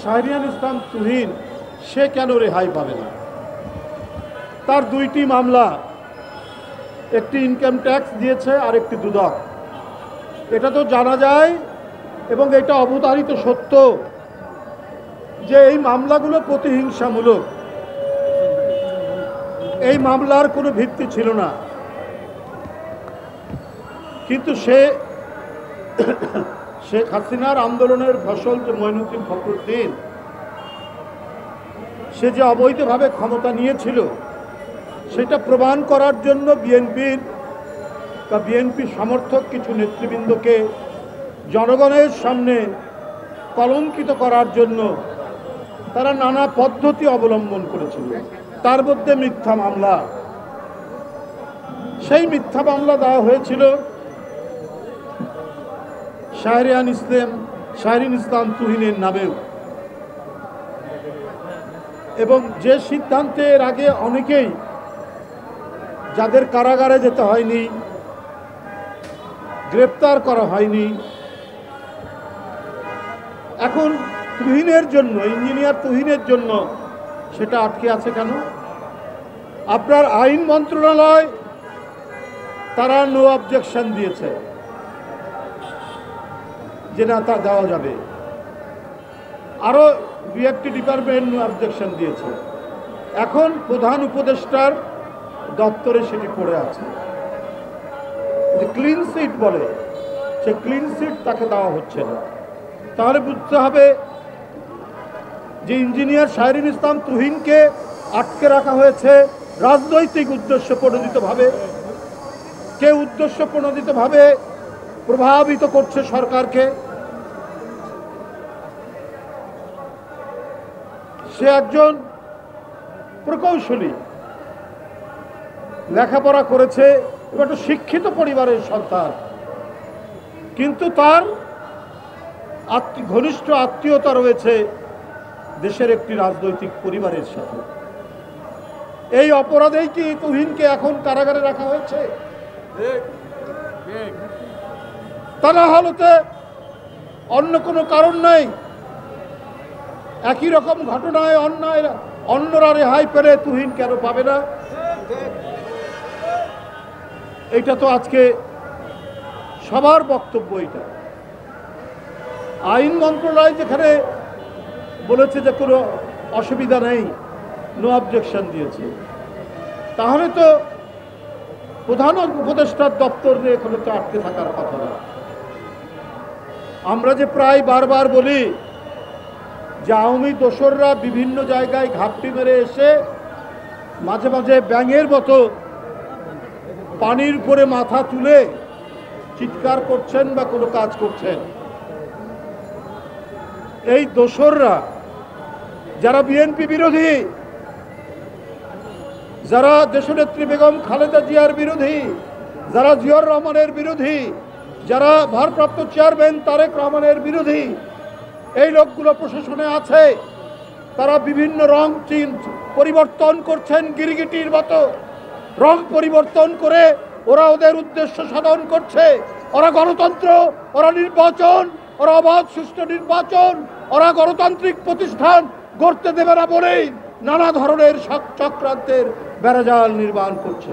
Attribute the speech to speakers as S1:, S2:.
S1: শাহরিয়ার ইসলাম তুহিন সে কেন রেহাই পাবে না? তার দুইটি মামলা, একটি ইনকাম ট্যাক্স দিয়েছে আর একটি দুদক। এটা তো জানা যায় এবং এটা অবধারিত সত্য যে এই মামলাগুলো প্রতিহিংসামূলক। এই মামলার কোনো ভিত্তি ছিল না, কিন্তু শেখ হাসিনার আন্দোলনের ফসল যে মঈনুদ্দিন ফখরুদ্দিন, সে যে অবৈধভাবে ক্ষমতা নিয়েছিল সেটা প্রমাণ করার জন্য বিএনপি সমর্থক কিছু নেতৃবৃন্দকে জনগণের সামনে কলঙ্কিত করার জন্য তারা নানা পদ্ধতি অবলম্বন করেছিল। তার মধ্যে মিথ্যা মামলা, সেই মিথ্যা মামলা দেওয়া হয়েছিল শাহরিয়ার ইসলাম তুহিনের নামেও। এবং যে সিদ্ধান্তের আগে অনেকেই, যাদের কারাগারে যেতে হয়নি, গ্রেপ্তার করা হয়নি, এখন তুহিনের জন্য, ইঞ্জিনিয়ার তুহিনের জন্য সেটা আটকে আছে কেন? আপনার আইন মন্ত্রণালয় তারা নো অবজেকশন দিয়েছে যে না, তা দেওয়া যাবে। আরও দু একটি ডিপার্টমেন্ট নো অবজেকশন দিয়েছে। এখন প্রধান উপদেষ্টার দপ্তরে সেটি পড়ে আছে, যে ক্লিন সিট বলে, সে ক্লিন সিট তাকে দেওয়া হচ্ছে না। তাহলে বুঝতে হবে যে ইঞ্জিনিয়ার শাহরিয়ার ইসলাম তুহিনকে আটকে রাখা হয়েছে রাজনৈতিক উদ্দেশ্য প্রণোদিতভাবে। কেউ উদ্দেশ্য প্রণোদিতভাবে প্রভাবিত করছে সরকারকে। সে একজন প্রকৌশলী, লেখাপড়া করেছে, এবং একটা শিক্ষিত পরিবারের সন্তান, কিন্তু তার ঘনিষ্ঠ আত্মীয়তা রয়েছে দেশের একটি রাজনৈতিক পরিবারের সাথে। এই অপরাধেই কি তুহিনকে এখন কারাগারে রাখা হয়েছে? তা না হলে অন্য কোনো কারণ নাই। একই রকম ঘটনায় অন্যরা রেহাই পেলে তুহিন কেন পাবে না? এটা তো আজকে সবার বক্তব্য। এটা আইন মন্ত্রণালয় যেখানে বলেছে যে কোনো অসুবিধা নেই, নো অবজেকশন দিয়েছে, তাহলে তো প্রধান উপদেষ্টার দপ্তর নিয়ে এখানে তো আটকে থাকার কথা না। আমরা যে প্রায় বারবার বলি যে আওয়ামী দোসররা বিভিন্ন জায়গায় ঘাপটি মেরে এসে মাঝে মাঝে ব্যাঙের মতো পানির উপরে মাথা তুলে চিৎকার করছেন বা কোনো কাজ করছেন। এই দোসররা যারা বিএনপি বিরোধী, যারা দেশনেত্রী বেগম খালেদা জিয়ার বিরোধী, যারা জিয়াউর রহমানের বিরোধী, যারা ভারপ্রাপ্ত চেয়ারম্যান তারেক রহমানের বিরোধী, এই লোকগুলো প্রশাসনে আছে। তারা বিভিন্ন রং পরিবর্তন করছেন, গিরগিটির মতো রং পরিবর্তন করে ওরা ওদের উদ্দেশ্য সাধন করছে। ওরা গণতন্ত্র, ওরা নির্বাচন, ওরা অবাধ সুষ্ঠু নির্বাচন, ওরা গণতান্ত্রিক প্রতিষ্ঠান গড়তে দেবে না বলেই নানা ধরনের চক্রান্তের বেড়াজাল নির্মাণ করছে।